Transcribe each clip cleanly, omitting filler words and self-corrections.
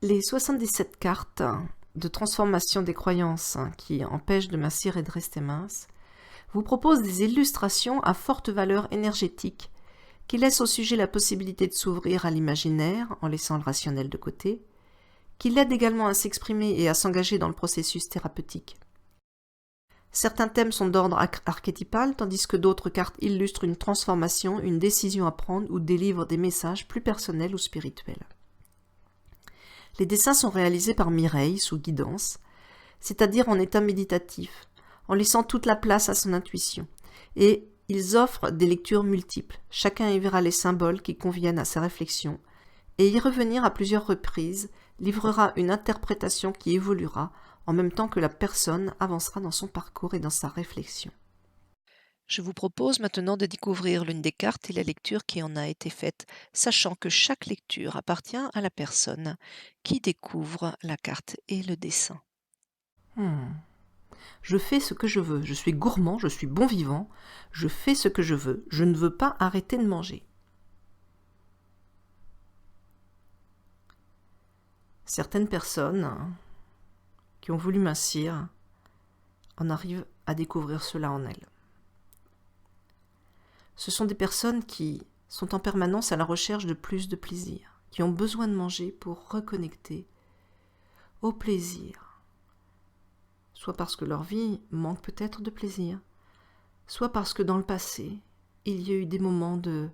Les 77 cartes de transformation des croyances qui empêchent de mincir et de rester mince vous proposent des illustrations à forte valeur énergétique qui laissent au sujet la possibilité de s'ouvrir à l'imaginaire en laissant le rationnel de côté, qui l'aident également à s'exprimer et à s'engager dans le processus thérapeutique. Certains thèmes sont d'ordre archétypal, tandis que d'autres cartes illustrent une transformation, une décision à prendre ou délivrent des messages plus personnels ou spirituels. Les dessins sont réalisés par Mireille sous guidance, c'est-à-dire en état méditatif, en laissant toute la place à son intuition. Et ils offrent des lectures multiples. Chacun y verra les symboles qui conviennent à sa réflexion, et y revenir à plusieurs reprises livrera une interprétation qui évoluera en même temps que la personne avancera dans son parcours et dans sa réflexion. Je vous propose maintenant de découvrir l'une des cartes et la lecture qui en a été faite, sachant que chaque lecture appartient à la personne qui découvre la carte et le dessin. Je fais ce que je veux, je suis gourmand, je suis bon vivant, je fais ce que je ne veux pas arrêter de manger. Certaines personnes qui ont voulu mincir en arrivent à découvrir cela en elles. Ce sont des personnes qui sont en permanence à la recherche de plus de plaisir, qui ont besoin de manger pour reconnecter au plaisir, soit parce que leur vie manque peut-être de plaisir, soit parce que dans le passé, il y a eu des moments de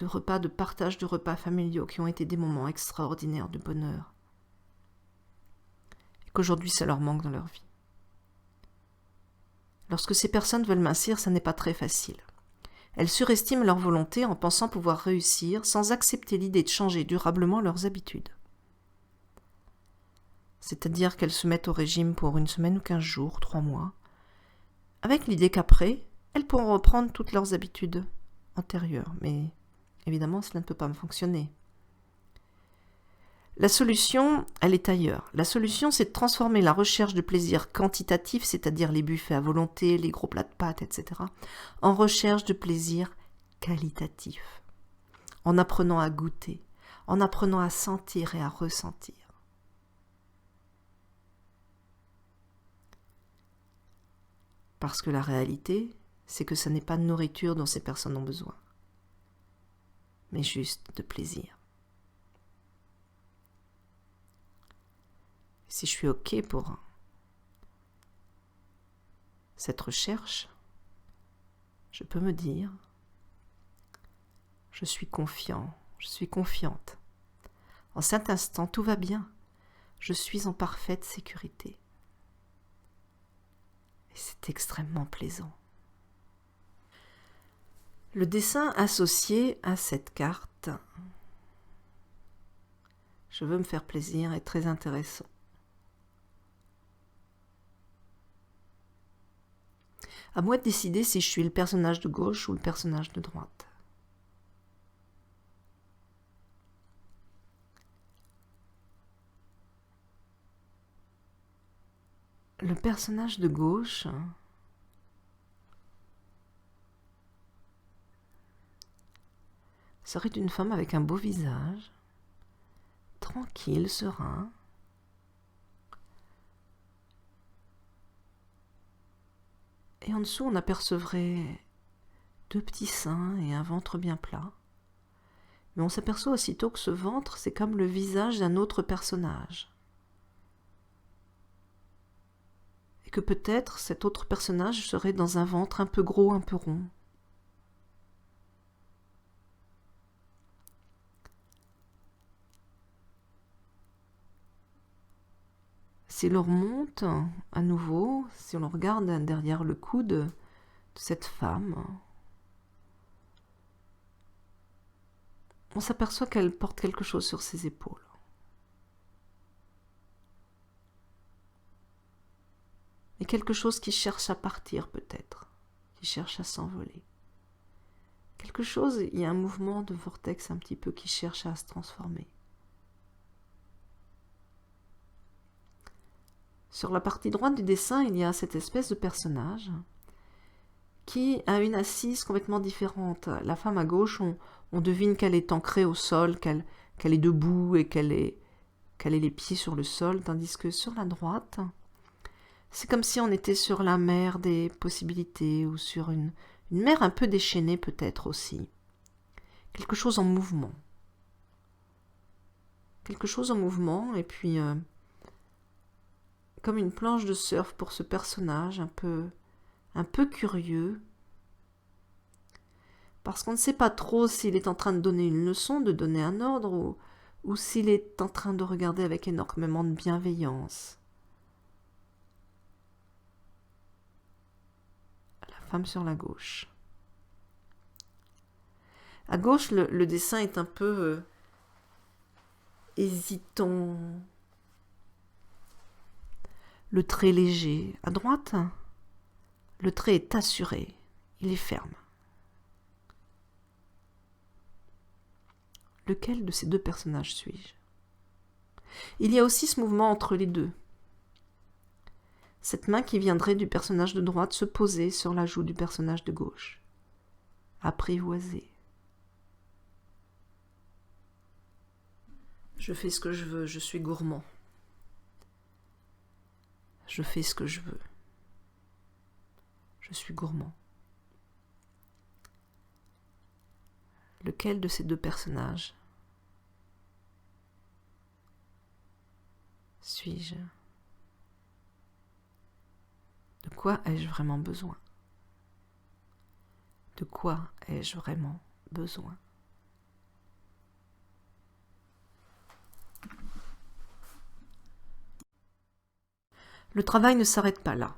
repas, de partage de repas familiaux qui ont été des moments extraordinaires de bonheur, et qu'aujourd'hui ça leur manque dans leur vie. Lorsque ces personnes veulent mincir, ça n'est pas très facile. Elles surestiment leur volonté en pensant pouvoir réussir sans accepter l'idée de changer durablement leurs habitudes. C'est-à-dire qu'elles se mettent au régime pour une semaine ou 15 jours, 3 mois, avec l'idée qu'après, elles pourront reprendre toutes leurs habitudes antérieures. Mais évidemment, cela ne peut pas fonctionner. La solution, elle est ailleurs. La solution, c'est de transformer la recherche de plaisir quantitatif, c'est-à-dire les buffets à volonté, les gros plats de pâtes, etc., en recherche de plaisir qualitatif, en apprenant à goûter, en apprenant à sentir et à ressentir. Parce que la réalité, c'est que ce n'est pas de nourriture dont ces personnes ont besoin, mais juste de plaisir. Si je suis OK pour cette recherche, je peux me dire, je suis confiant, je suis confiante. En cet instant, tout va bien. Je suis en parfaite sécurité. Et c'est extrêmement plaisant. Le dessin associé à cette carte, je veux me faire plaisir, est très intéressant. À moi de décider si je suis le personnage de gauche ou le personnage de droite. Le personnage de gauche serait une femme avec un beau visage, tranquille, serein, et en dessous on apercevrait 2 petits seins et un ventre bien plat. Mais on s'aperçoit aussitôt que ce ventre, c'est comme le visage d'un autre personnage. Et que peut-être cet autre personnage serait dans un ventre un peu gros, un peu rond. Si l'on remonte à nouveau, si on regarde derrière le coude de cette femme, on s'aperçoit qu'elle porte quelque chose sur ses épaules. Et quelque chose qui cherche à partir peut-être, qui cherche à s'envoler. Quelque chose, il y a un mouvement de vortex un petit peu qui cherche à se transformer. Sur la partie droite du dessin, il y a cette espèce de personnage qui a une assise complètement différente. La femme à gauche, on devine qu'elle est ancrée au sol, qu'elle est debout et qu'elle est caler les pieds sur le sol, tandis que sur la droite, c'est comme si on était sur la mer des possibilités ou sur une mer un peu déchaînée peut-être aussi. Quelque chose en mouvement. Quelque chose en mouvement et puis comme une planche de surf pour ce personnage un peu curieux. Parce qu'on ne sait pas trop s'il est en train de donner une leçon, de donner un ordre ou s'il est en train de regarder avec énormément de bienveillance. La femme sur la gauche. À gauche, le dessin est un peu hésitant. Le trait léger. À droite, le trait est assuré. Il est ferme. Lequel de ces deux personnages suis-je? Il y a aussi ce mouvement entre les deux. Cette main qui viendrait du personnage de droite se poser sur la joue du personnage de gauche. Apprivoiser. Je fais ce que je veux, je suis gourmand. Je fais ce que je veux. Je suis gourmand. Lequel de ces deux personnages suis-je? De quoi ai-je vraiment besoin? De quoi ai-je vraiment besoin? Le travail ne s'arrête pas là.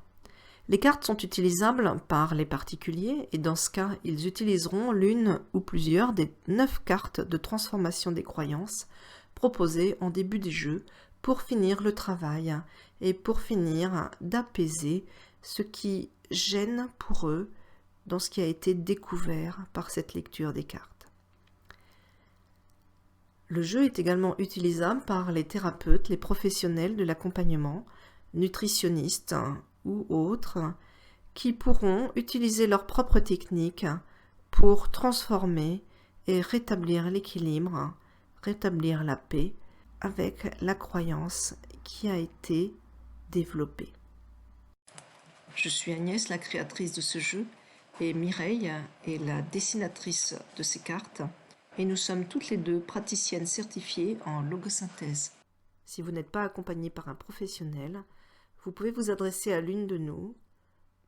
Les cartes sont utilisables par les particuliers et dans ce cas, ils utiliseront l'une ou plusieurs des 9 cartes de transformation des croyances proposées en début des jeux pour finir le travail et pour finir d'apaiser ce qui gêne pour eux dans ce qui a été découvert par cette lecture des cartes. Le jeu est également utilisable par les thérapeutes, les professionnels de l'accompagnement, nutritionnistes ou autres, qui pourront utiliser leurs propres techniques pour transformer et rétablir l'équilibre, rétablir la paix avec la croyance qui a été développée. Je suis Agnès, la créatrice de ce jeu, et Mireille est la dessinatrice de ces cartes, et nous sommes toutes les deux praticiennes certifiées en logosynthèse. Si vous n'êtes pas accompagné par un professionnel, vous pouvez vous adresser à l'une de nous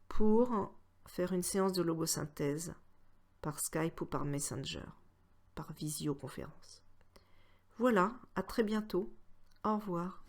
pour faire une séance de logosynthèse par Skype ou par Messenger, par visioconférence. Voilà, à très bientôt. Au revoir.